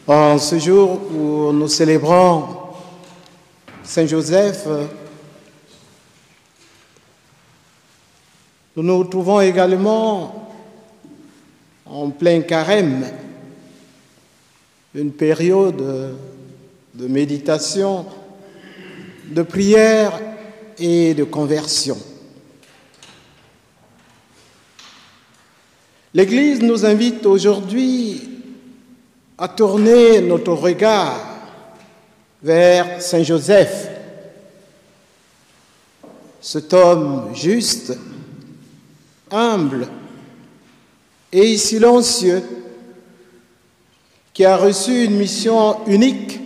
En ce jour où nous célébrons Saint Joseph, nous nous trouvons également en plein carême, une période de méditation, de prière et de conversion. L'Église nous invite aujourd'hui à tourner notre regard vers Saint Joseph, cet homme juste, humble et silencieux, qui a reçu une mission unique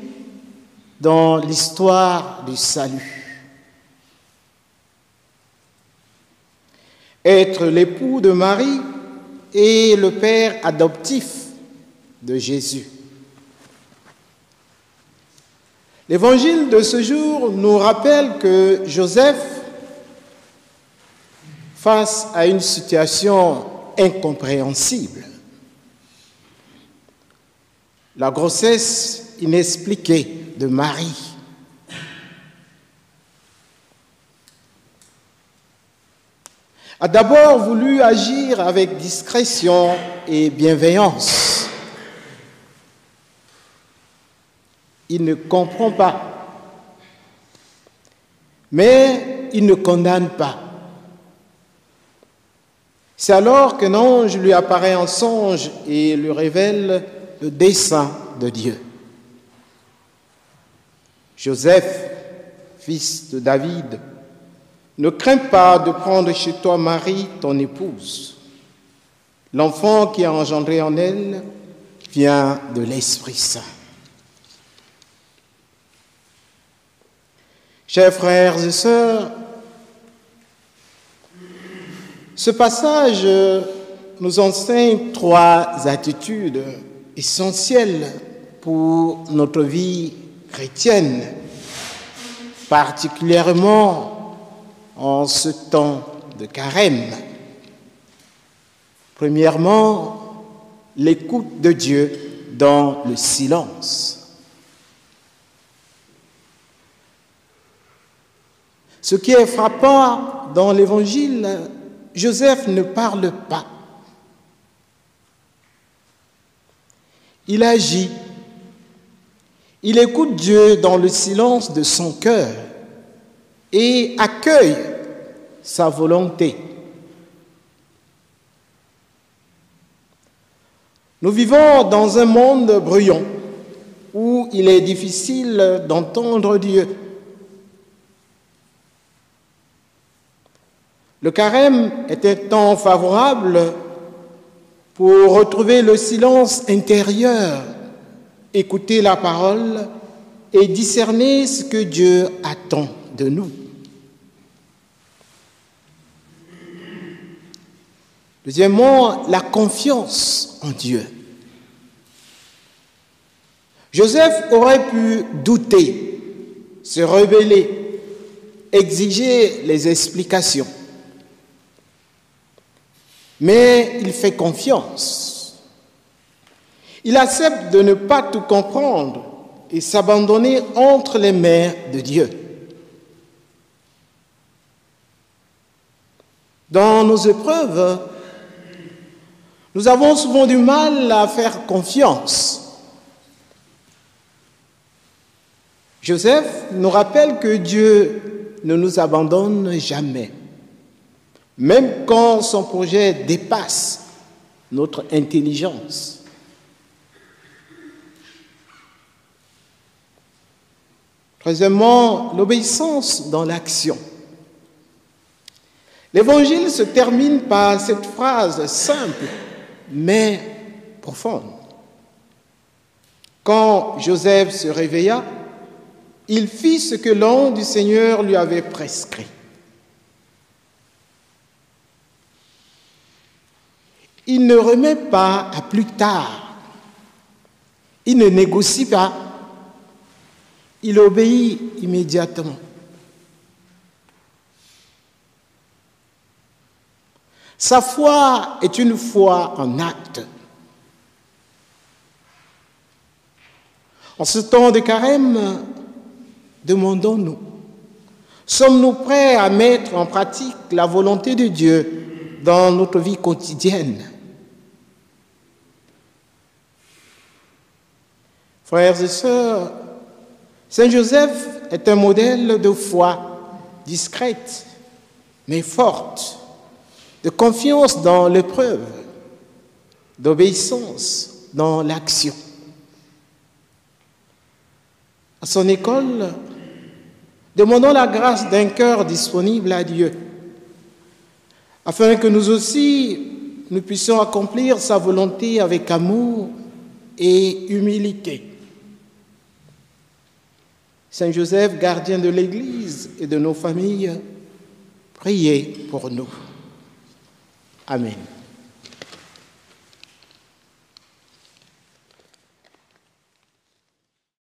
dans l'histoire du salut. Être l'époux de Marie et le père adoptif de Jésus. L'évangile de ce jour nous rappelle que Joseph, face à une situation incompréhensible, la grossesse inexpliquée de Marie, a d'abord voulu agir avec discrétion et bienveillance. Il ne comprend pas, mais il ne condamne pas. C'est alors qu'un ange lui apparaît en songe et lui révèle le dessein de Dieu. Joseph, fils de David, ne crains pas de prendre chez toi Marie, ton épouse. L'enfant qui a engendré en elle vient de l'Esprit Saint. Chers frères et sœurs, ce passage nous enseigne trois attitudes essentielles pour notre vie chrétienne, particulièrement en ce temps de carême. Premièrement, l'écoute de Dieu dans le silence. Ce qui est frappant dans l'Évangile, Joseph ne parle pas. Il agit. Il écoute Dieu dans le silence de son cœur et accueille sa volonté. Nous vivons dans un monde bruyant où il est difficile d'entendre Dieu. Le carême est un temps favorable pour retrouver le silence intérieur, écouter la parole et discerner ce que Dieu attend de nous. Deuxièmement, la confiance en Dieu. Joseph aurait pu douter, se rebeller, exiger les explications. Mais il fait confiance. Il accepte de ne pas tout comprendre et s'abandonner entre les mains de Dieu. Dans nos épreuves, nous avons souvent du mal à faire confiance. Joseph nous rappelle que Dieu ne nous abandonne jamais, même quand son projet dépasse notre intelligence. Troisièmement, l'obéissance dans l'action. L'Évangile se termine par cette phrase simple, mais profonde. Quand Joseph se réveilla, il fit ce que l'ange du Seigneur lui avait prescrit. Il ne remet pas à plus tard. Il ne négocie pas. Il obéit immédiatement. Sa foi est une foi en acte. En ce temps de carême, demandons-nous, sommes-nous prêts à mettre en pratique la volonté de Dieu dans notre vie quotidienne? Frères et sœurs, Saint Joseph est un modèle de foi discrète, mais forte, de confiance dans l'épreuve, d'obéissance dans l'action. À son école, demandons la grâce d'un cœur disponible à Dieu, afin que nous aussi, nous puissions accomplir sa volonté avec amour et humilité. Saint Joseph, gardien de l'Église et de nos familles, priez pour nous. Amen.